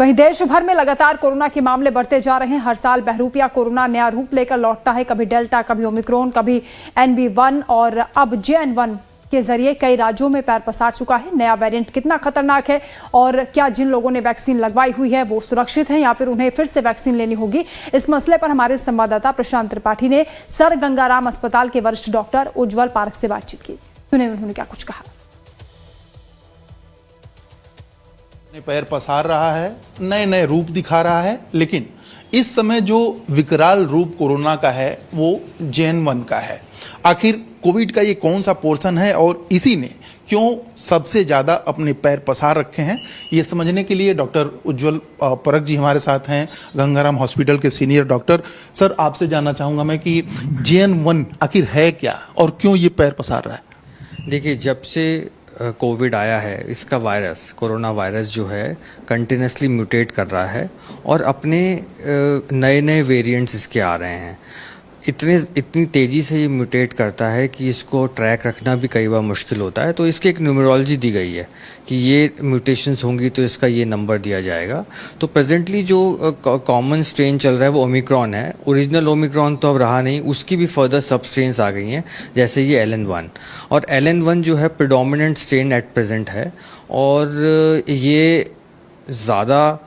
वहीं देश भर में लगातार कोरोना के मामले बढ़ते जा रहे हैं। हर साल बहरूपिया कोरोना नया रूप लेकर लौटता है। कभी डेल्टा, कभी ओमिक्रॉन, कभी NB1 और अब JN1 के जरिए कई राज्यों में पैर पसार चुका है। नया वेरिएंट कितना खतरनाक है और क्या जिन लोगों ने वैक्सीन लगवाई हुई है वो सुरक्षित हैं या फिर उन्हें फिर से वैक्सीन लेनी होगी, इस मसले पर हमारे संवाददाता प्रशांत त्रिपाठी ने सर गंगाराम अस्पताल के वरिष्ठ डॉक्टर उज्जवल पारख से बातचीत की। सुने उन्होंने क्या कुछ कहा। पैर पसार रहा है, नए नए रूप दिखा रहा है, लेकिन इस समय जो विकराल रूप कोरोना का है वो JN1 का है। आखिर कोविड का ये कौन सा पोर्शन है और इसी ने क्यों सबसे ज़्यादा अपने पैर पसार रखे हैं, ये समझने के लिए डॉक्टर उज्जवल पारख जी हमारे साथ हैं, गंगाराम हॉस्पिटल के सीनियर डॉक्टर। सर, आपसे जानना चाहूँगा मैं कि JN1 आखिर है क्या और क्यों ये पैर पसार रहा है? देखिए, जब से कोविड आया है, इसका वायरस, कोरोना वायरस जो है कंटिन्यूसली म्यूटेट कर रहा है और अपने नए नए वेरिएंट्स इसके आ रहे हैं। इतनी तेज़ी से ये म्यूटेट करता है कि इसको ट्रैक रखना भी कई बार मुश्किल होता है। तो इसकी एक न्यूमरोलॉजी दी गई है कि ये म्यूटेशंस होंगी तो इसका ये नंबर दिया जाएगा। तो प्रेजेंटली जो कॉमन स्ट्रेन चल रहा है वो ओमिक्रॉन है। ओरिजिनल ओमिक्रॉन तो अब रहा नहीं, उसकी भी फर्दर सब स्ट्रेन्स आ गई हैं, जैसे ये LN1। और LN1 जो है प्रेडोमिनेंट स्ट्रेन एट प्रेजेंट है और ये ज़्यादा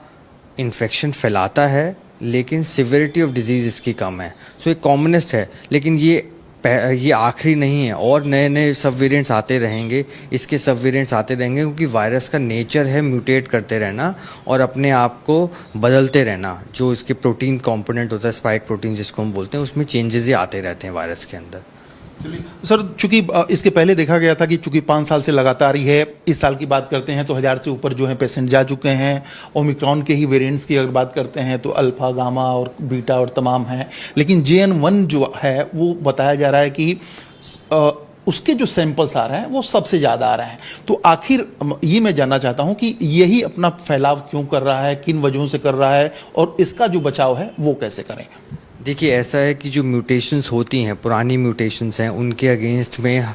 इन्फेक्शन फैलाता है, लेकिन सिविरिटी ऑफ डिजीज़ इसकी कम है। सो ये कॉमनेस्ट है, लेकिन ये आखिरी नहीं है और नए नए सब वेरिएंट्स आते रहेंगे, इसके सब वेरिएंट्स आते रहेंगे, क्योंकि वायरस का नेचर है म्यूटेट करते रहना और अपने आप को बदलते रहना। जो इसके प्रोटीन कंपोनेंट होता है, स्पाइक प्रोटीन जिसको हम बोलते हैं, उसमें चेंजेस आते रहते हैं वायरस के अंदर। सर, चूंकि इसके पहले देखा गया था कि चूंकि 5 साल से लगातार ही है, इस साल की बात करते हैं तो 1000 से ऊपर जो है पेशेंट जा चुके हैं। ओमिक्रॉन के ही वेरिएंट्स की अगर बात करते हैं तो अल्फा, गामा और बीटा और तमाम हैं, लेकिन JN1 जो है वो बताया जा रहा है कि उसके जो सैंपल्स आ रहे हैं वो सबसे ज़्यादा आ रहे हैं। तो आखिर ये मैं जानना चाहता हूँ कि यही अपना फैलाव क्यों कर रहा है, किन वजहों से कर रहा है और इसका जो बचाव है वो कैसे करें? देखिए, ऐसा है कि जो म्यूटेशंस होती हैं, पुरानी म्यूटेशंस हैं, उनके अगेंस्ट में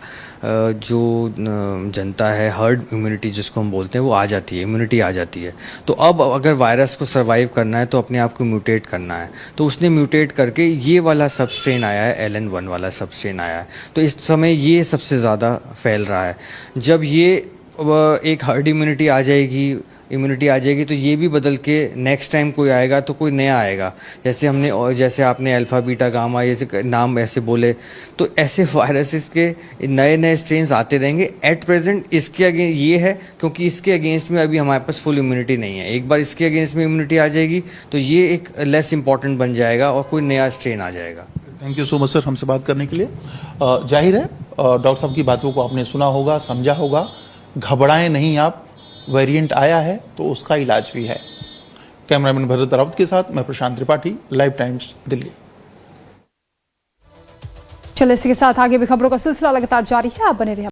जो जनता है, हर्ड इम्यूनिटी जिसको हम बोलते हैं, वो आ जाती है, इम्यूनिटी आ जाती है। तो अब अगर वायरस को सर्वाइव करना है तो अपने आप को म्यूटेट करना है। तो उसने म्यूटेट करके ये वाला सबस्ट्रेन आया है, LN1 वाला सबस्ट्रेन आया है। तो इस समय ये सबसे ज़्यादा फैल रहा है। जब ये एक हर्ड इम्यूनिटी आ जाएगी तो ये भी बदल के नेक्स्ट टाइम कोई आएगा तो कोई नया आएगा। जैसे आपने अल्फ़ा, बीटा, गामा ये नाम ऐसे बोले, तो ऐसे वायरसेस के नए नए स्ट्रेन्स आते रहेंगे। एट प्रेजेंट इसके अगेंस्ट ये है, क्योंकि इसके अगेंस्ट में अभी हमारे पास फुल इम्यूनिटी नहीं है। एक बार इसके अगेंस्ट में इम्यूनिटी आ जाएगी तो ये एक लेस इंपॉर्टेंट बन जाएगा और कोई नया स्ट्रेन आ जाएगा। Thank you so much sir, हमसे बात करने के लिए। जाहिर है डॉक्टर साहब की बातों को आपने सुना होगा, समझा होगा। घबराएं नहीं आप, वेरिएंट आया है तो उसका इलाज भी है। कैमरामैन भरत रावत के साथ मैं प्रशांत त्रिपाठी, लाइव टाइम्स, दिल्ली। चलिए, इसी के साथ आगे भी खबरों का सिलसिला लगातार जारी है, आप बने रहिए।